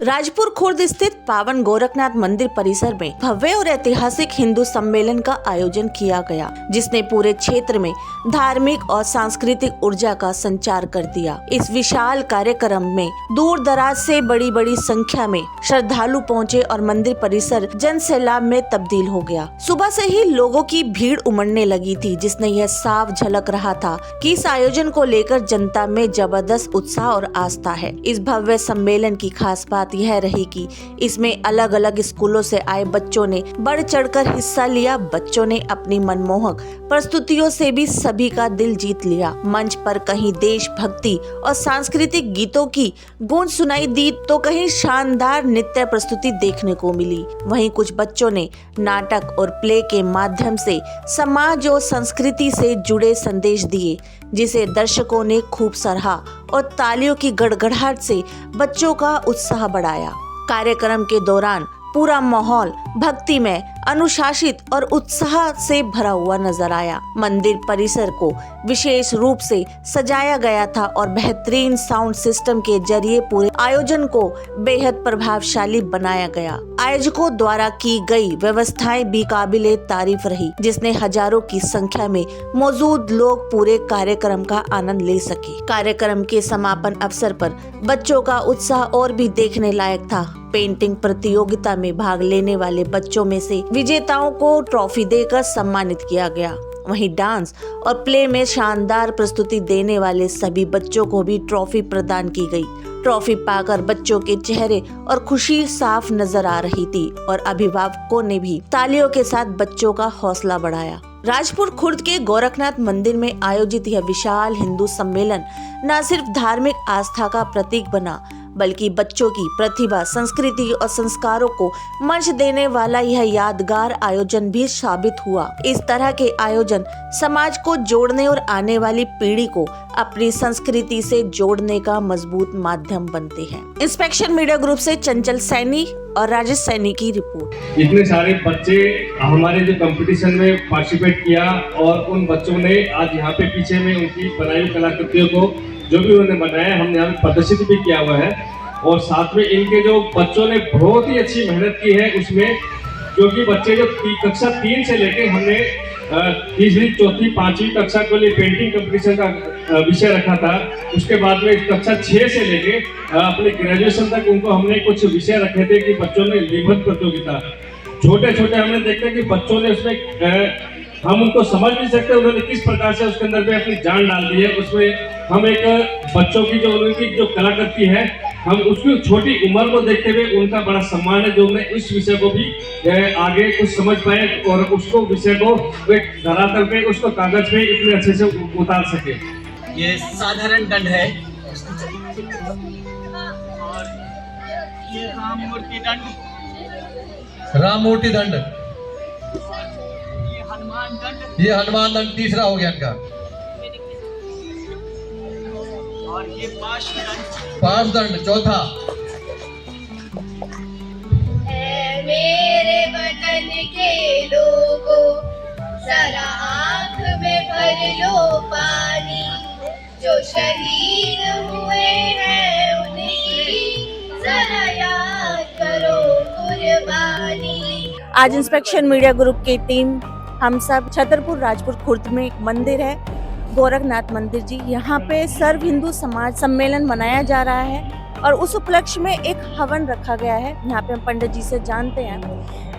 राजपुर खुर्द स्थित पावन गोरखनाथ मंदिर परिसर में भव्य और ऐतिहासिक हिंदू सम्मेलन का आयोजन किया गया, जिसने पूरे क्षेत्र में धार्मिक और सांस्कृतिक ऊर्जा का संचार कर दिया। इस विशाल कार्यक्रम में दूर दराज से बड़ी बड़ी संख्या में श्रद्धालु पहुंचे और मंदिर परिसर जन सैलाब में तब्दील हो गया। सुबह से ही लोगों की भीड़ उमड़ने लगी थी, जिसने यह साफ झलक रहा था कि इस आयोजन को लेकर जनता में जबरदस्त उत्साह और आस्था है। इस भव्य सम्मेलन की खास बात यह रही कि इसमें अलग अलग स्कूलों से आए बच्चों ने बढ़ चढ़कर हिस्सा लिया। बच्चों ने अपनी मनमोहक प्रस्तुतियों से भी सभी का दिल जीत लिया। मंच पर कहीं देशभक्ति और सांस्कृतिक गीतों की गूंज सुनाई दी तो कहीं शानदार नृत्य प्रस्तुति देखने को मिली। वहीं कुछ बच्चों ने नाटक और प्ले के माध्यम से समाज और संस्कृति से जुड़े संदेश दिए, जिसे दर्शकों ने खूब सराहा और तालियों की गड़गड़ाहट से बच्चों का उत्साह बढ़ाया। कार्यक्रम के दौरान पूरा माहौल भक्तिमय, अनुशासित और उत्साह से भरा हुआ नजर आया। मंदिर परिसर को विशेष रूप से सजाया गया था और बेहतरीन साउंड सिस्टम के जरिए पूरे आयोजन को बेहद प्रभावशाली बनाया गया। आयोजकों द्वारा की गई व्यवस्थाएं भी काबिले तारीफ रही, जिसने हजारों की संख्या में मौजूद लोग पूरे कार्यक्रम का आनंद ले सके। कार्यक्रम के समापन अवसर पर बच्चों का उत्साह और भी देखने लायक था। पेंटिंग प्रतियोगिता में भाग लेने वाले बच्चों में से विजेताओं को ट्रॉफी देकर सम्मानित किया गया। वहीं डांस और प्ले में शानदार प्रस्तुति देने वाले सभी बच्चों को भी ट्रॉफी प्रदान की गई। ट्रॉफी पाकर बच्चों के चेहरे और खुशी साफ नजर आ रही थी और अभिभावकों ने भी तालियों के साथ बच्चों का हौसला बढ़ाया। राजपुर खुर्द के गोरखनाथ मंदिर में आयोजित यह विशाल हिंदू सम्मेलन न सिर्फ धार्मिक आस्था का प्रतीक बना, बल्कि बच्चों की प्रतिभा, संस्कृति और संस्कारों को मंच देने वाला यह यादगार आयोजन भी साबित हुआ। इस तरह के आयोजन समाज को जोड़ने और आने वाली पीढ़ी को अपनी संस्कृति से जोड़ने का मजबूत माध्यम बनते हैं। इंस्पेक्शन मीडिया ग्रुप से चंचल सैनी और राजेश सैनी की रिपोर्ट। इतने सारे बच्चे हमारे जो कंपटीशन में पार्टिसिपेट किया और उन बच्चों ने आज यहाँ पे पीछे में उनकी बनाई हुई कलाकृतियों को जो भी उन्होंने बनाया हमने यहाँ पे प्रदर्शित भी किया हुआ है। और साथ में इनके जो बच्चों ने बहुत ही अच्छी मेहनत की है उसमें, क्योंकि बच्चे जो कक्षा 3 से लेके हमने तीसरी, चौथी, 5वीं कक्षा के लिए पेंटिंग कंपटीशन का विषय रखा था। उसके बाद में कक्षा 6 से लेके अपने ग्रेजुएशन तक उनको हमने कुछ विषय रखे थे कि बच्चों ने निबंध प्रतियोगिता, छोटे छोटे हमने देखते कि बच्चों ने उसमें हम उनको समझ नहीं सकते उन्होंने किस प्रकार से उसके अंदर भी अपनी जान डाल दी है। उसमें हम एक बच्चों की जो उनकी जो कलाकृति है, हम उसकी छोटी उम्र को देखते हुए उनका बड़ा सम्मान है जो उन्हें इस विषय को भी आगे कुछ समझ पाए और उसको विषय को एक धरातल पे उसको कागज पे इतने अच्छे से उतार सके। ये साधारण दंड है और ये राममूर्ति दंड, राममूर्ति दंड, ये हनुमान दंड तीसरा हो गया इनका। और ये पाश दंड चौथा। मेरे वतन के लोगों, जरा आँख में भर लो पानी, जो शहीद हुए हैं उनकी जरा याद करो कुर्बानी। आज इंस्पेक्शन मीडिया ग्रुप की टीम हम सब छतरपुर राजपुर खुर्द में एक मंदिर है गोरखनाथ मंदिर जी, यहाँ पे सर्व हिंदू समाज सम्मेलन मनाया जा रहा है और उस उपलक्ष्य में एक हवन रखा गया है। यहाँ पे हम पंडित जी से जानते हैं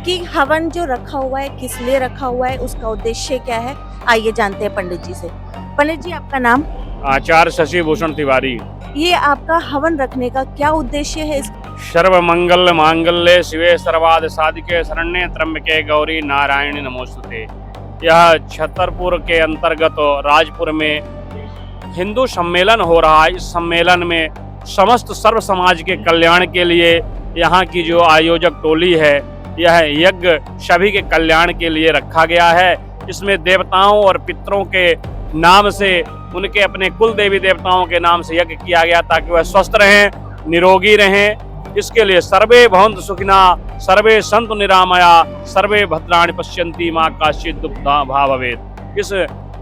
कि हवन जो रखा हुआ है किस लिए रखा हुआ है, उसका उद्देश्य क्या है। आइए जानते हैं पंडित जी से। पंडित जी, आपका नाम? आचार्य शशि भूषण तिवारी। ये आपका हवन रखने का क्या उद्देश्य है? सर्व मंगल मांगल्ये शिवे सर्वार्थ साधिके शरण्ये त्र्यंबके गौरी नारायणी नमोस्तुते। यह छतरपुर के अंतर्गत राजपुर में हिंदू सम्मेलन हो रहा है। इस सम्मेलन में समस्त सर्व समाज के कल्याण के लिए यहाँ की जो आयोजक टोली है, यह यज्ञ सभी के कल्याण के लिए रखा गया है। इसमें देवताओं और पितरों के नाम से, उनके अपने कुल देवी देवताओं के नाम से यज्ञ किया गया ताकि वह स्वस्थ रहें, निरोगी रहें। इसके लिए सर्वे भवन्तु सुखिना, सर्वे सन्तु निरामया, सर्वे भद्राणि पश्यन्ति मां काचित् दुःखा भवेत्। इस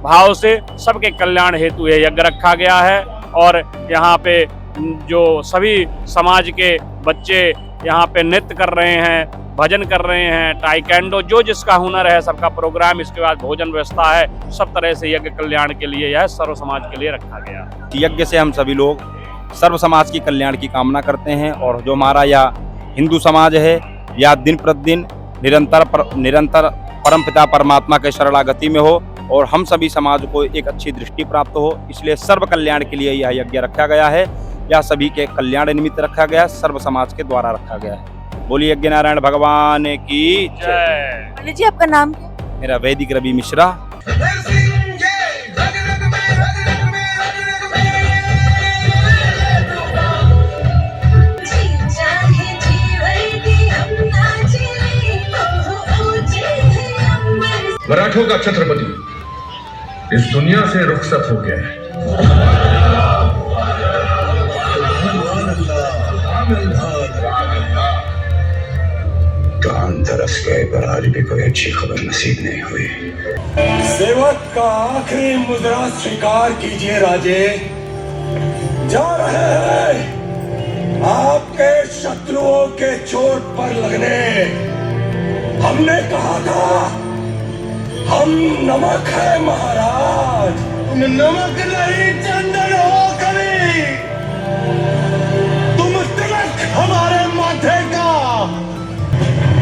भाव से सबके कल्याण हेतु यह यज्ञ रखा गया है और यहाँ पे जो सभी समाज के बच्चे यहाँ पे नृत्य कर रहे हैं, भजन कर रहे हैं, टाइकेंडो, जो जिसका हुनर है सबका प्रोग्राम, इसके बाद भोजन व्यवस्था है, सब तरह से यज्ञ कल्याण के लिए यह सर्व समाज के लिए रखा गया। यज्ञ से हम सभी लोग सर्व समाज की कल्याण की कामना करते हैं और जो हमारा यह हिंदू समाज है या दिन प्रतिदिन निरंतर परमपिता परमात्मा के शरणागति में हो और हम सभी समाज को एक अच्छी दृष्टि प्राप्त हो, इसलिए सर्व कल्याण के लिए यह यज्ञ रखा गया है। यह सभी के कल्याण निमित्त रखा गया, सर्व समाज के द्वारा रखा गया है। बोलिए यज्ञ नारायण भगवान की जय। पंडित जी, आपका नाम क्या? मेरा वैदिक रवि मिश्रा। मराठों का छत्रपति इस दुनिया से रुखसत हो गया है। कान तरस गए पर आज भी कोई अच्छी खबर नसीब नहीं हुई। सेवक का आखिरी मुद्रा स्वीकार कीजिए राजे। जा रहे हैं आपके शत्रुओं के चोट पर लगने। हमने कहा था हम नमक है महाराज, तुम नमक नहीं चंदन हो कभी, तुम तिलक हमारे माथे का।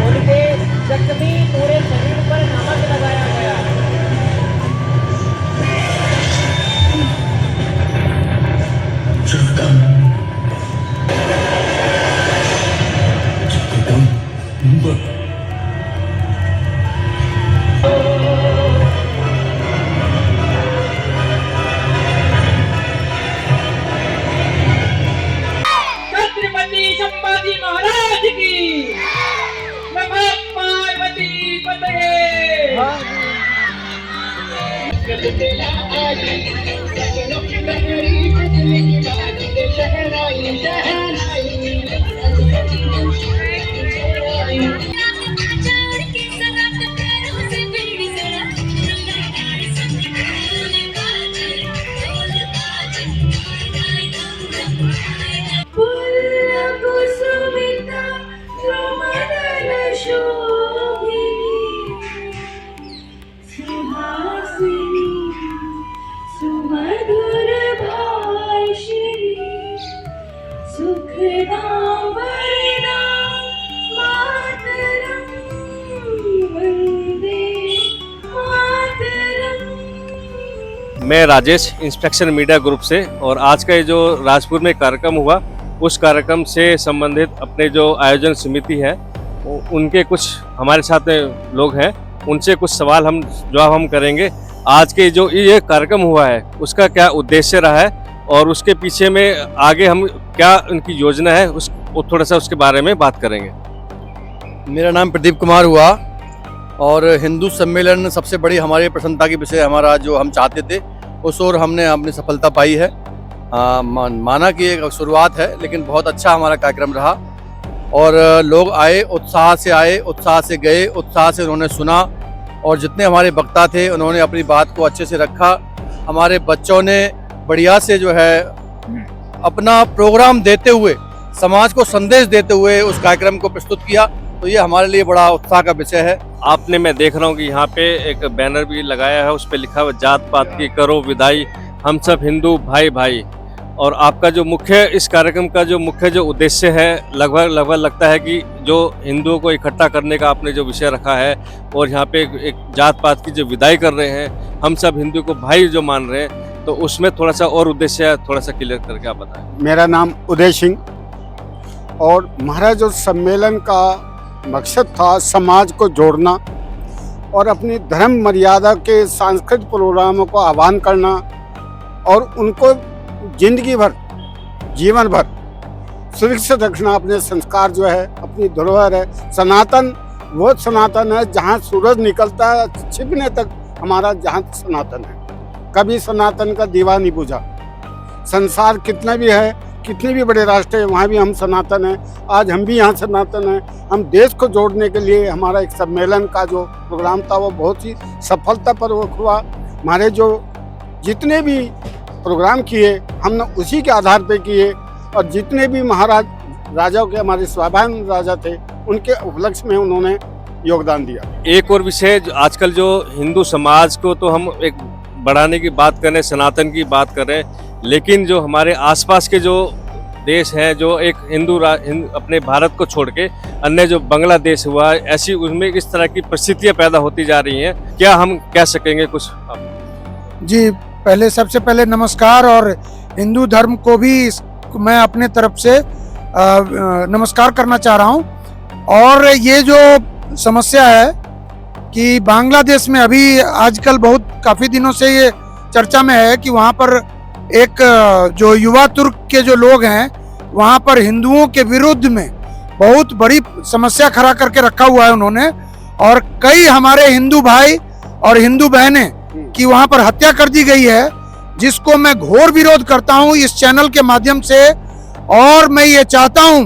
उनके जख्मी पूरे शरीर पर नमक लगाया गया। छत्रपति संभाजी महाराज की, नमः पार्वती पतये। मैं राजेश, इंस्पेक्शन मीडिया ग्रुप से, और आज का ये जो राजपुर में कार्यक्रम हुआ उस कार्यक्रम से संबंधित अपने जो आयोजन समिति है उनके कुछ हमारे साथ लोग हैं, उनसे कुछ सवाल हम जवाब हम करेंगे। आज के जो ये कार्यक्रम हुआ है उसका क्या उद्देश्य रहा है और उसके पीछे में आगे हम क्या उनकी योजना है उस थोड़ा सा उसके बारे में बात करेंगे। मेरा नाम प्रदीप कुमार हुआ और हिंदू सम्मेलन सबसे बड़ी हमारी प्रसन्नता की विषय हमारा जो हम चाहते थे उस ओर हमने अपनी सफलता पाई है। माना कि एक शुरुआत है लेकिन बहुत अच्छा हमारा कार्यक्रम रहा और लोग आए, उत्साह से गए, उत्साह से उन्होंने सुना और जितने हमारे वक्ता थे उन्होंने अपनी बात को अच्छे से रखा। हमारे बच्चों ने बढ़िया से जो है अपना प्रोग्राम देते हुए, समाज को संदेश देते हुए उस कार्यक्रम को प्रस्तुत किया, तो ये हमारे लिए बड़ा उत्साह का विषय है। आपने, मैं देख रहा हूँ कि यहाँ पे एक बैनर भी लगाया है, उस पे लिखा हुआ जात पात की करो विदाई, हम सब हिंदू भाई भाई। और आपका जो मुख्य इस कार्यक्रम का जो मुख्य जो उद्देश्य है लगभग लगता है कि जो हिंदुओं को इकट्ठा करने का आपने जो विषय रखा है और यहाँ पे एक जात पात की जो विदाई कर रहे हैं, हम सब हिंदू को भाई जो मान रहे हैं, तो उसमें थोड़ा सा और उद्देश्य है, थोड़ा सा क्लियर करके आप बताएं। मेरा नाम उदय सिंह और हमारा जो सम्मेलन का मकसद था समाज को जोड़ना और अपनी धर्म मर्यादा के सांस्कृतिक प्रोग्रामों को आह्वान करना और उनको जिंदगी भर, जीवन भर सुरक्षित रखना। अपने संस्कार जो है, अपनी धरोहर है, सनातन वो सनातन है जहाँ सूरज निकलता है छिपने तक हमारा जहाँ सनातन है। कभी सनातन का दीवा नहीं बुझा। संसार कितना भी है, कितने भी बड़े राष्ट्र हैं, वहाँ भी हम सनातन हैं। आज हम भी यहाँ सनातन हैं। हम देश को जोड़ने के लिए हमारा एक सम्मेलन का जो प्रोग्राम था वो बहुत ही सफलतापूर्वक हुआ। हमारे जो जितने भी प्रोग्राम किए हमने उसी के आधार पे किए और जितने भी महाराज राजाओं के हमारे स्वाभिमान राजा थे उनके उपलक्ष्य में उन्होंने योगदान दिया। एक और विषय आजकल जो हिंदू समाज को तो हम एक बढ़ाने की बात कर रहे हैं, सनातन की बात कर रहे हैं, लेकिन जो हमारे आसपास के जो देश हैं, जो एक अपने भारत को छोड़ के अन्य जो बांग्लादेश हुआ, ऐसी उसमें इस तरह की परिस्थितियां पैदा होती जा रही हैं, क्या हम कह सकेंगे कुछ? जी, पहले सबसे पहले नमस्कार, और हिंदू धर्म को भी मैं अपने तरफ से नमस्कार करना चाह रहा हूँ। और ये जो समस्या है कि बांग्लादेश में अभी आजकल बहुत काफ़ी दिनों से ये चर्चा में है कि वहाँ पर एक जो युवा तुर्क के जो लोग हैं वहाँ पर हिंदुओं के विरुद्ध में बहुत बड़ी समस्या खड़ा करके रखा हुआ है उन्होंने, और कई हमारे हिंदू भाई और हिंदू बहनें की वहाँ पर हत्या कर दी गई है, जिसको मैं घोर विरोध करता हूँ इस चैनल के माध्यम से। और मैं ये चाहता हूँ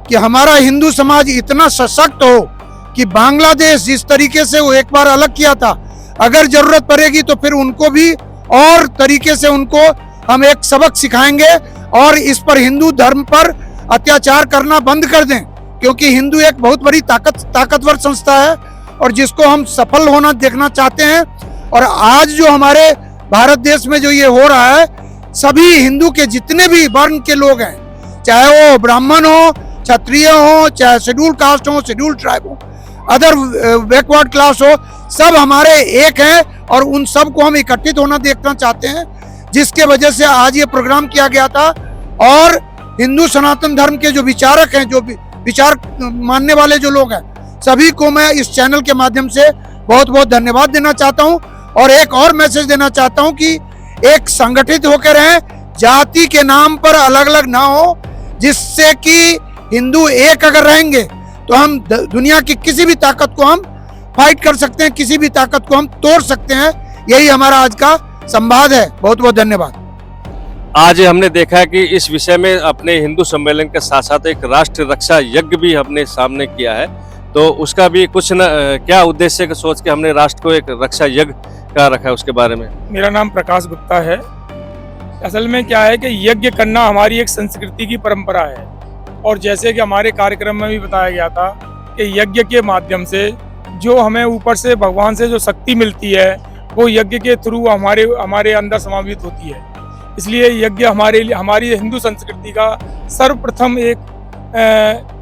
कि हमारा हिंदू समाज इतना सशक्त हो कि बांग्लादेश जिस तरीके से वो एक बार अलग किया था, अगर जरूरत पड़ेगी तो फिर उनको भी और तरीके से उनको हम एक सबक सिखाएंगे और इस पर हिंदू धर्म पर अत्याचार करना बंद कर दें, क्योंकि हिंदू एक बहुत बड़ी ताकतवर संस्था है और जिसको हम सफल होना देखना चाहते हैं। और आज जो हमारे भारत देश में जो ये हो रहा है, सभी हिंदू के जितने भी वर्ण के लोग हैं, चाहे वो ब्राह्मण हो, क्षत्रिय हो, चाहे शेड्यूल कास्ट हो, शेड्यूल ट्राइब हो, अदर बैकवर्ड क्लास हो, सब हमारे एक हैं और उन सब को हम इकट्ठित होना देखना चाहते हैं, जिसके वजह से आज ये प्रोग्राम किया गया था। और हिंदू सनातन धर्म के जो विचारक हैं, जो विचार मानने वाले जो लोग हैं, सभी को मैं इस चैनल के माध्यम से बहुत बहुत धन्यवाद देना चाहता हूं। और एक और मैसेज देना चाहता हूं कि एक संगठित होकर रहें, जाति के नाम पर अलग अलग ना हो, जिससे कि हिंदू एक अगर रहेंगे तो हम दुनिया की किसी भी ताकत को हम फाइट कर सकते हैं, किसी भी ताकत को हम तोड़ सकते हैं। यही हमारा आज का संवाद है। बहुत बहुत धन्यवाद। आज हमने देखा है कि इस विषय में अपने हिंदू सम्मेलन के साथ साथ एक राष्ट्र रक्षा यज्ञ भी हमने सामने किया है, तो उसका भी कुछ क्या उद्देश्य का सोच के हमने राष्ट्र को एक रक्षा यज्ञ का रखा है, उसके बारे में। मेरा नाम प्रकाश गुप्ता है। असल में क्या है कि यज्ञ करना हमारी एक संस्कृति की परंपरा है, और जैसे कि हमारे कार्यक्रम में भी बताया गया था कि यज्ञ के माध्यम से जो हमें ऊपर से भगवान से जो शक्ति मिलती है वो यज्ञ के थ्रू हमारे अंदर समावित होती है। इसलिए यज्ञ हमारी हिंदू संस्कृति का सर्वप्रथम एक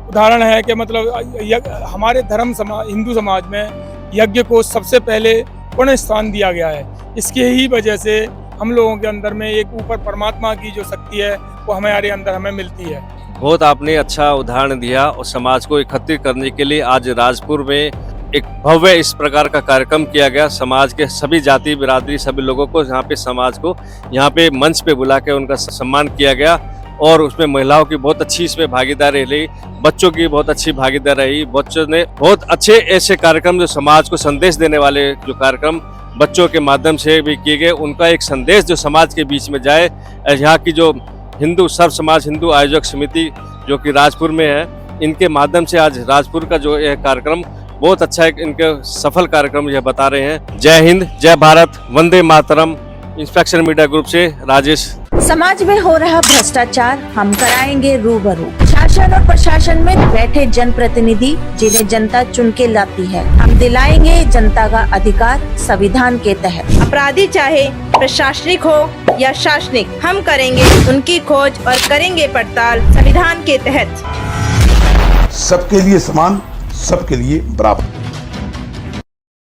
उदाहरण है कि मतलब हमारे हिंदू समाज में यज्ञ को सबसे पहले पुण्य स्थान दिया गया है। इसके ही वजह से हम लोगों के अंदर में एक ऊपर परमात्मा की जो शक्ति है वो हमारे अंदर हमें मिलती है। बहुत आपने अच्छा उदाहरण दिया, और समाज को एकत्रित करने के लिए आज राजपुर में एक भव्य इस प्रकार का कार्यक्रम किया गया। समाज के सभी जाति बिरादरी सभी लोगों को यहाँ पे समाज को यहाँ पे मंच पे बुला के उनका सम्मान किया गया, और उसमें महिलाओं की बहुत अच्छी इसमें भागीदारी रही, बच्चों की बहुत अच्छी भागीदारी रही। बच्चों ने बहुत अच्छे ऐसे कार्यक्रम जो समाज को संदेश देने वाले जो कार्यक्रम बच्चों के माध्यम से भी किए गए, उनका एक संदेश जो समाज के बीच में जाए। यहाँ की जो हिंदू सर्व समाज हिंदू आयोजक समिति जो कि राजपुर में है, इनके माध्यम से आज राजपुर का जो यह कार्यक्रम बहुत अच्छा है, इनके सफल कार्यक्रम यह बता रहे हैं। जय हिंद, जय Bharat, Vande Mataram. Inspection media group से राजेश। समाज में हो रहा भ्रष्टाचार हम कराएंगे रूबरू। शासन और प्रशासन में बैठे जनप्रतिनिधि जिन्हें जनता चुन के लाती है, हम दिलाएंगे जनता का अधिकार संविधान के तहत। अपराधी चाहे प्रशासनिक हो या शासनिक, हम करेंगे उनकी खोज और करेंगे पड़ताल संविधान के तहत। सबके लिए समान, सबके लिए बराबर।